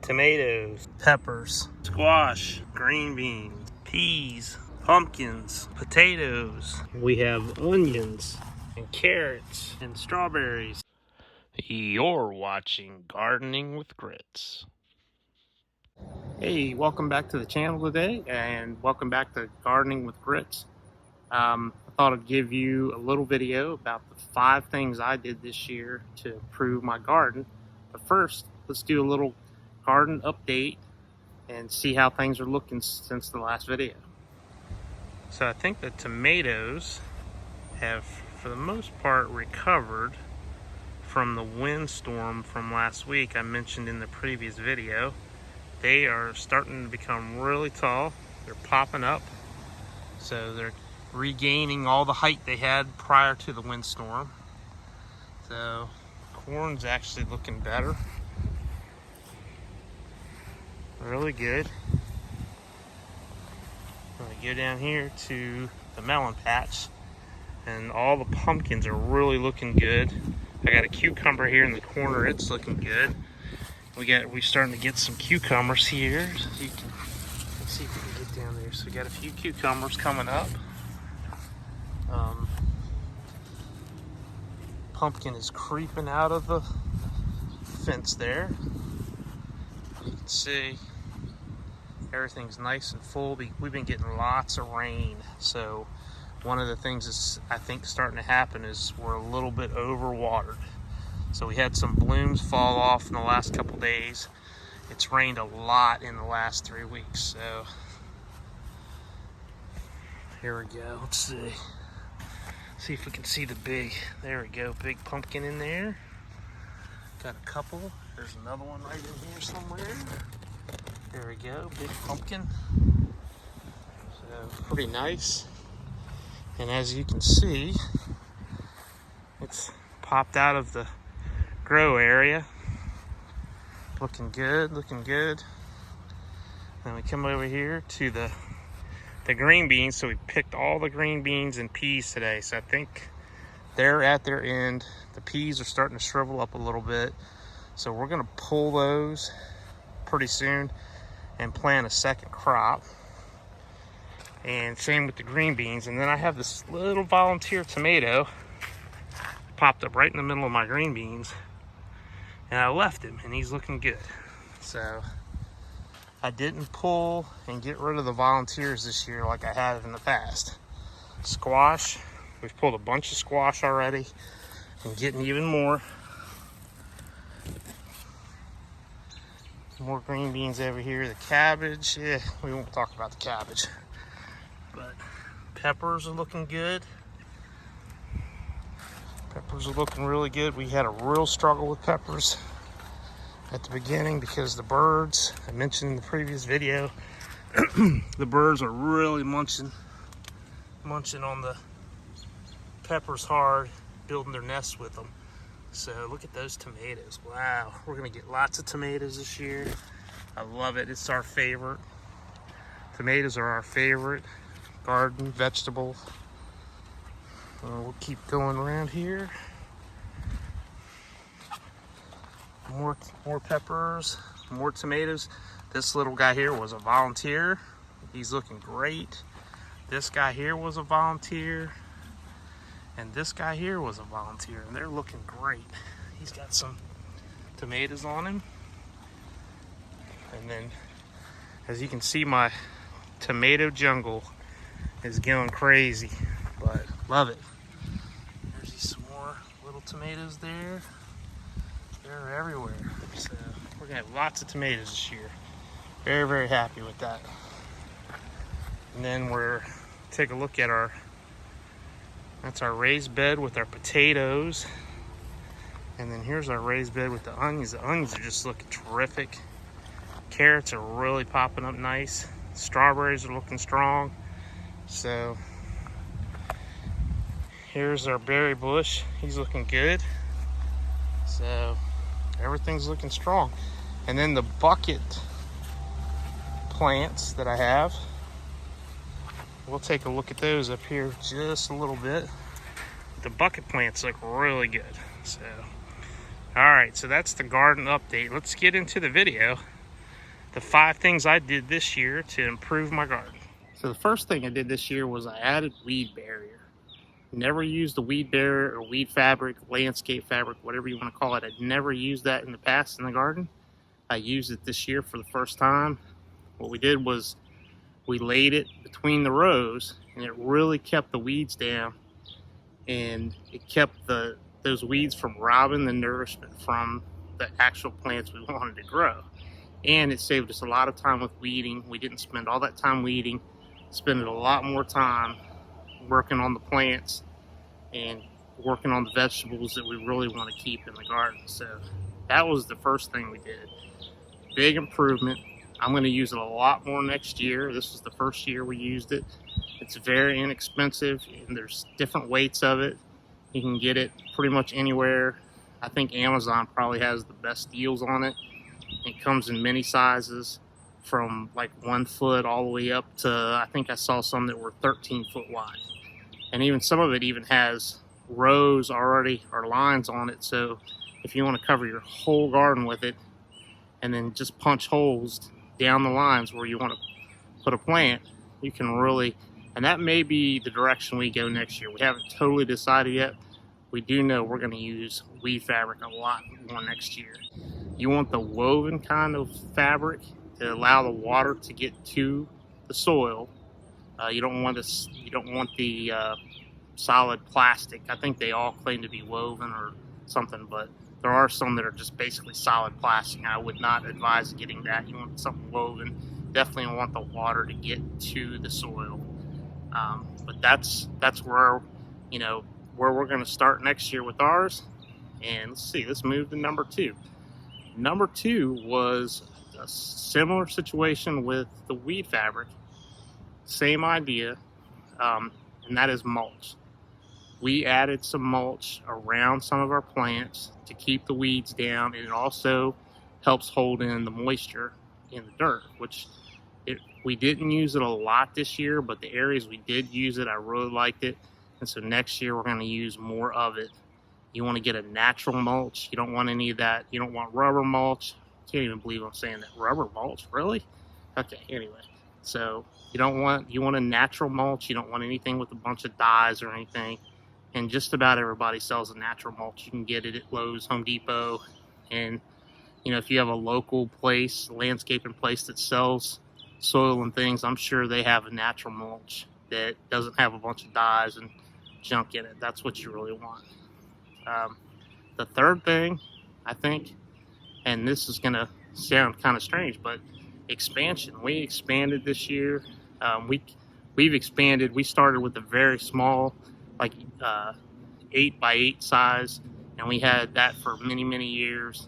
tomatoes, peppers, squash, green beans, peas, pumpkins, potatoes. We have onions and carrots and strawberries. You're watching Gardening with Grits. Hey, welcome back to the channel today, and welcome back to Gardening with Grits. I thought I'd give you a little video about the 5 things I did this year to improve my garden. But first, let's do a little garden update and see how things are looking since the last video. So I think the tomatoes have, for the most part, recovered from the windstorm from last week I mentioned in the previous video. They are starting to become really tall. They're popping up. So they're regaining all the height they had prior to the windstorm. So corn's actually looking better. Really good. I'm gonna go down here to the melon patch, and all the pumpkins are really looking good. I got a cucumber here in the corner, it's looking good. We're starting to get some cucumbers here. So you can, let's see if we can get down there. So we got a few cucumbers coming up. Pumpkin is creeping out of the fence there. You can see everything's nice and full. We've been getting lots of rain, so one of the things that's I think starting to happen is we're a little bit overwatered. So we had some blooms fall off in the last couple days. It's rained a lot in the last 3 weeks, so here we go. Let's see if we can see the big, there we go, big pumpkin in there. Got a couple. There's another one right in here somewhere. There we go, big pumpkin. So pretty nice. And as you can see, it's popped out of the grow area. Looking good, looking good. Then we come over here to the green beans. So we picked all the green beans and peas today. So I think they're at their end. The peas are starting to shrivel up a little bit. So we're gonna pull those pretty soon and plant a second crop. And same with the green beans. And then I have this little volunteer tomato popped up right in the middle of my green beans. And I left him, and he's looking good. So I didn't pull and get rid of the volunteers this year like I have in the past. Squash, we've pulled a bunch of squash already and getting even more. More green beans over here. The cabbage, yeah, we won't talk about the cabbage. But peppers are looking good. Peppers are looking really good. We had a real struggle with peppers at the beginning because the birds, I mentioned in the previous video, the birds are really munching on the peppers hard, building their nests with them. So look at those tomatoes. Wow, we're gonna get lots of tomatoes this year. I love it, it's our favorite. Tomatoes are our favorite garden vegetable. We'll keep going around here. More peppers, more tomatoes. This little guy here was a volunteer. He's looking great. This guy here was a volunteer. And this guy here was a volunteer, and they're looking great. He's got some tomatoes on him. And then, as you can see, my tomato jungle is going crazy, but love it. There's some more little tomatoes there. They're everywhere. So we're gonna have lots of tomatoes this year. Very, very happy with that. And then we're take a look at that's our raised bed with our potatoes. And then here's our raised bed with the onions. The onions are just looking terrific. Carrots are really popping up nice. Strawberries are looking strong. So here's our berry bush. He's looking good. So everything's looking strong. And then the bucket plants that I have, we'll take a look at those up here just a little bit. The bucket plants look really good. So all right, so that's the garden update. Let's get into the video the 5 things I did this year to improve my garden. So the first thing I did this year was I added weed barrier. Never used the weed barrier or weed fabric, landscape fabric, whatever you want to call it. I'd never used that in the past in the garden. I used it this year for the first time. What we did was we laid it between the rows, and it really kept the weeds down, and it kept those weeds from robbing the nourishment from the actual plants we wanted to grow. And it saved us a lot of time with weeding. We didn't spend all that time weeding, spending a lot more time working on the plants and working on the vegetables that we really want to keep in the garden. So that was the first thing we did. Big improvement. I'm going to use it a lot more next year. This is the first year we used it. It's very inexpensive, and there's different weights of it. You can get it pretty much anywhere. I think Amazon probably has the best deals on it. It comes in many sizes, from like 1 foot all the way up to, I think I saw some that were 13 foot wide. And even some of it even has rows already, or lines on it. So if you want to cover your whole garden with it, and then just punch holes down the lines where you want to put a plant, you can really, and that may be the direction we go next year. We haven't totally decided yet. We do know we're going to use weed fabric a lot more next year. You want the woven kind of fabric to allow the water to get to the soil. You don't want the solid plastic. I think they all claim to be woven or something, but there are some that are just basically solid plastic. I would not advise getting that. You want something woven. Definitely want the water to get to the soil. But that's where we're going to start next year with ours. And let's see, let's move to number 2. Number 2 was a similar situation with the weed fabric. Same idea, and that is mulch. We added some mulch around some of our plants to keep the weeds down, and it also helps hold in the moisture in the dirt, which we didn't use it a lot this year, but the areas we did use it, I really liked it. And so next year we're going to use more of it. You want to get a natural mulch. You don't want any of that. You don't want rubber mulch. Can't even believe I'm saying that. Rubber mulch, really? Okay, anyway. So you want a natural mulch. You don't want anything with a bunch of dyes or anything. And just about everybody sells a natural mulch. You can get it at Lowe's, Home Depot. And, if you have a local place, landscaping place that sells soil and things, I'm sure they have a natural mulch that doesn't have a bunch of dyes and junk in it. That's what you really want. The third thing, I think, and this is going to sound kind of strange, but expansion. We expanded this year. We've expanded. We started with a very small, like 8 by 8 size, and we had that for many years,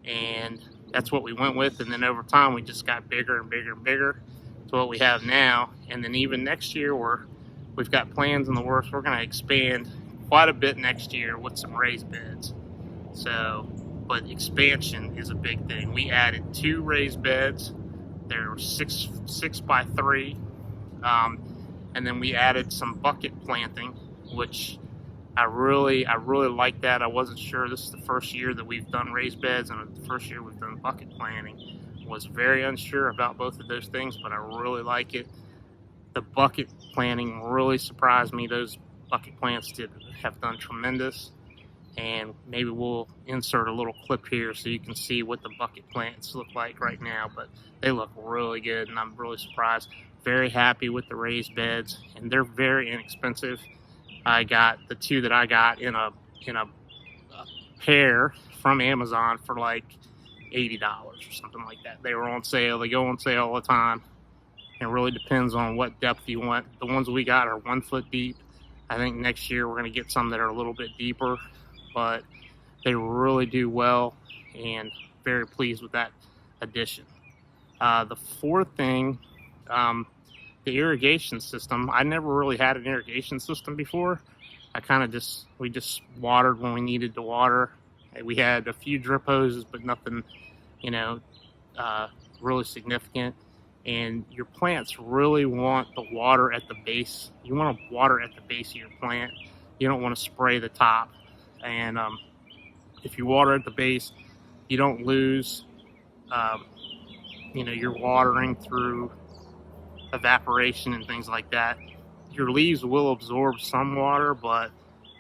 and that's what we went with. And then over time we just got bigger and bigger and bigger to what we have now. And then even next year we've got plans in the works. We're going to expand quite a bit next year with some raised beds. So, but expansion is a big thing. We added 2 raised beds. They're 6 by 3. And then we added some bucket planting, which I really like that. I wasn't sure. This is the first year that we've done raised beds, and the first year we've done bucket planting. Was very unsure about both of those things, but I really like it. The bucket planting really surprised me. Those bucket plants have done tremendous, and maybe we'll insert a little clip here so you can see what the bucket plants look like right now, but they look really good, and I'm really surprised. Very happy with the raised beds, and they're very inexpensive. I got the 2 that I got in a pair from Amazon for like $80 or something like that. They were on sale. They go on sale all the time. It really depends on what depth you want. The ones we got are 1 foot deep. I think next year we're going to get some that are a little bit deeper, but they really do well, and very pleased with that addition. The fourth thing, the irrigation system. I never really had an irrigation system before. We just watered when we needed to water. We had a few drip hoses, but nothing, really significant. And your plants really want the water at the base. You want to water at the base of your plant. You don't want to spray the top. And if you water at the base, you don't lose you're watering through evaporation and things like that, your leaves will absorb some water, but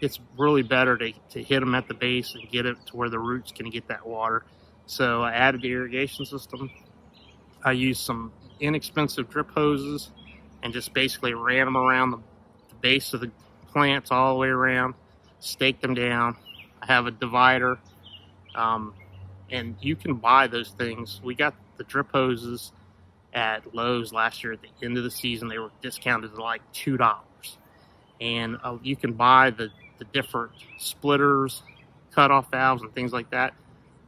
it's really better to hit them at the base and get it to where the roots can get that water. So I added the irrigation system. I used some inexpensive drip hoses and just basically ran them around the base of the plants all the way around, staked them down. I have a divider, and you can buy those things. We got the drip hoses at Lowe's last year. At the end of the season, they were discounted to like $2, and you can buy the different splitters, cutoff valves, and things like that.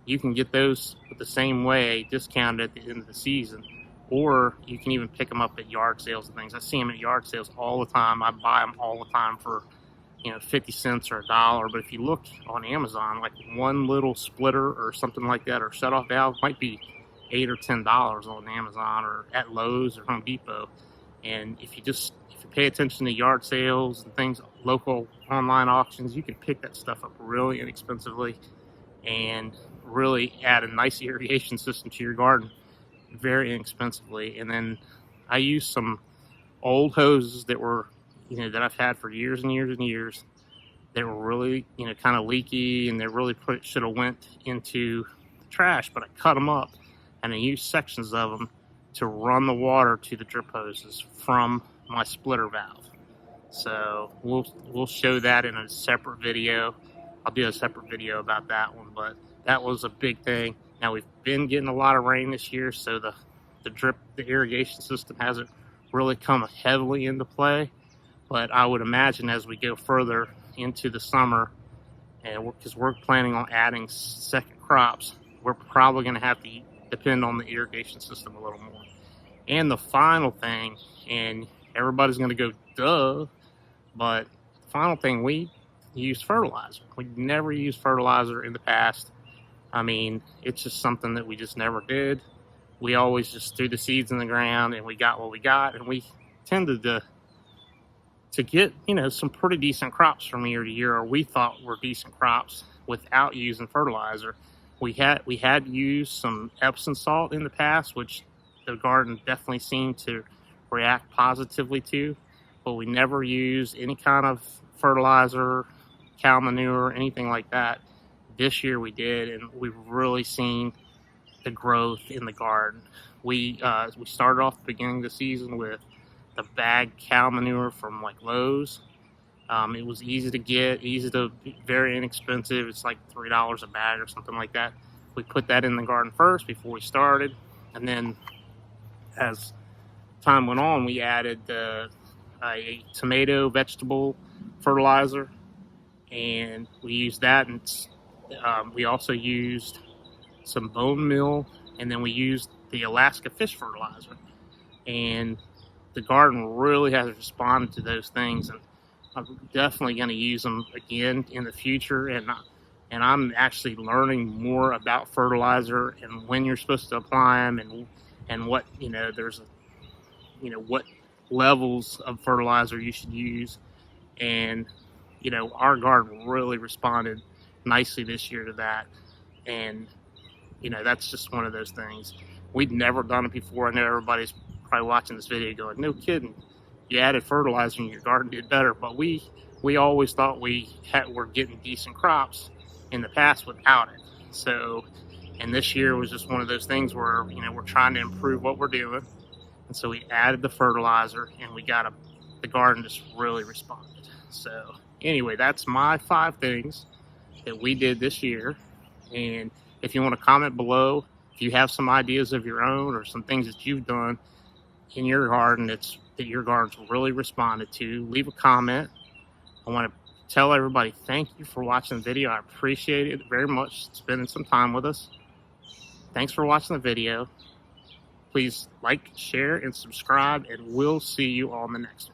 You can get those the same way, discounted at the end of the season, or you can even pick them up at yard sales and things. I see them at yard sales all the time. I buy them all the time for 50 cents or $1. But if you look on Amazon, like one little splitter or something like that, or shutoff valve, might be $8 or $10 on Amazon or at Lowe's or Home Depot. And if you pay attention to yard sales and things, local online auctions, you can pick that stuff up really inexpensively and really add a nice irrigation system to your garden very inexpensively. And then I use some old hoses that were that I've had for years and years and years. They were really kind of leaky, and they really should have went into the trash, but I cut them up and I used sections of them to run the water to the drip hoses from my splitter valve. So we'll show that in a separate video. I'll do a separate video about that one, but that was a big thing. Now we've been getting a lot of rain this year, so the irrigation system hasn't really come heavily into play. But I would imagine as we go further into the summer, and because we're planning on adding second crops, we're probably going to have to depend on the irrigation system a little more. And the final thing, and everybody's going to go, duh, but the final thing, we use fertilizer. We never used fertilizer in the past. I mean, it's just something that we just never did. We always just threw the seeds in the ground and we got what we got, and we tended to get, some pretty decent crops from year to year, or we thought were decent crops without using fertilizer. We had used some Epsom salt in the past, which the garden definitely seemed to react positively to, but we never used any kind of fertilizer, cow manure, anything like that. This year we did, and we've really seen the growth in the garden. We started off the beginning of the season with the bagged cow manure from like Lowe's. It was easy to get, very inexpensive. It's like $3 a bag or something like that. We put that in the garden first before we started, and then as time went on, we added a tomato vegetable fertilizer, and we used that, and we also used some bone meal, and then we used the Alaska fish fertilizer. And the garden really has responded to those things, and I'm definitely going to use them again in the future. And I'm actually learning more about fertilizer and when you're supposed to apply them, and what there's what levels of fertilizer you should use. And our garden really responded nicely this year to that, and that's just one of those things. We'd never done it before. I know everybody's probably watching this video going, no kidding, you added fertilizer and your garden did better. But we always thought were getting decent crops in the past without it. So, and this year was just one of those things where we're trying to improve what we're doing, and so we added the fertilizer, and the garden just really responded. So anyway, that's my 5 things that we did this year. And if you want to comment below, if you have some ideas of your own or some things that you've done in your garden that your garden's really responded to, leave a comment. I want to tell everybody thank you for watching the video. I appreciate it very much, spending some time with us. Thanks for watching the video. Please like, share, and subscribe, and we'll see you on the next one.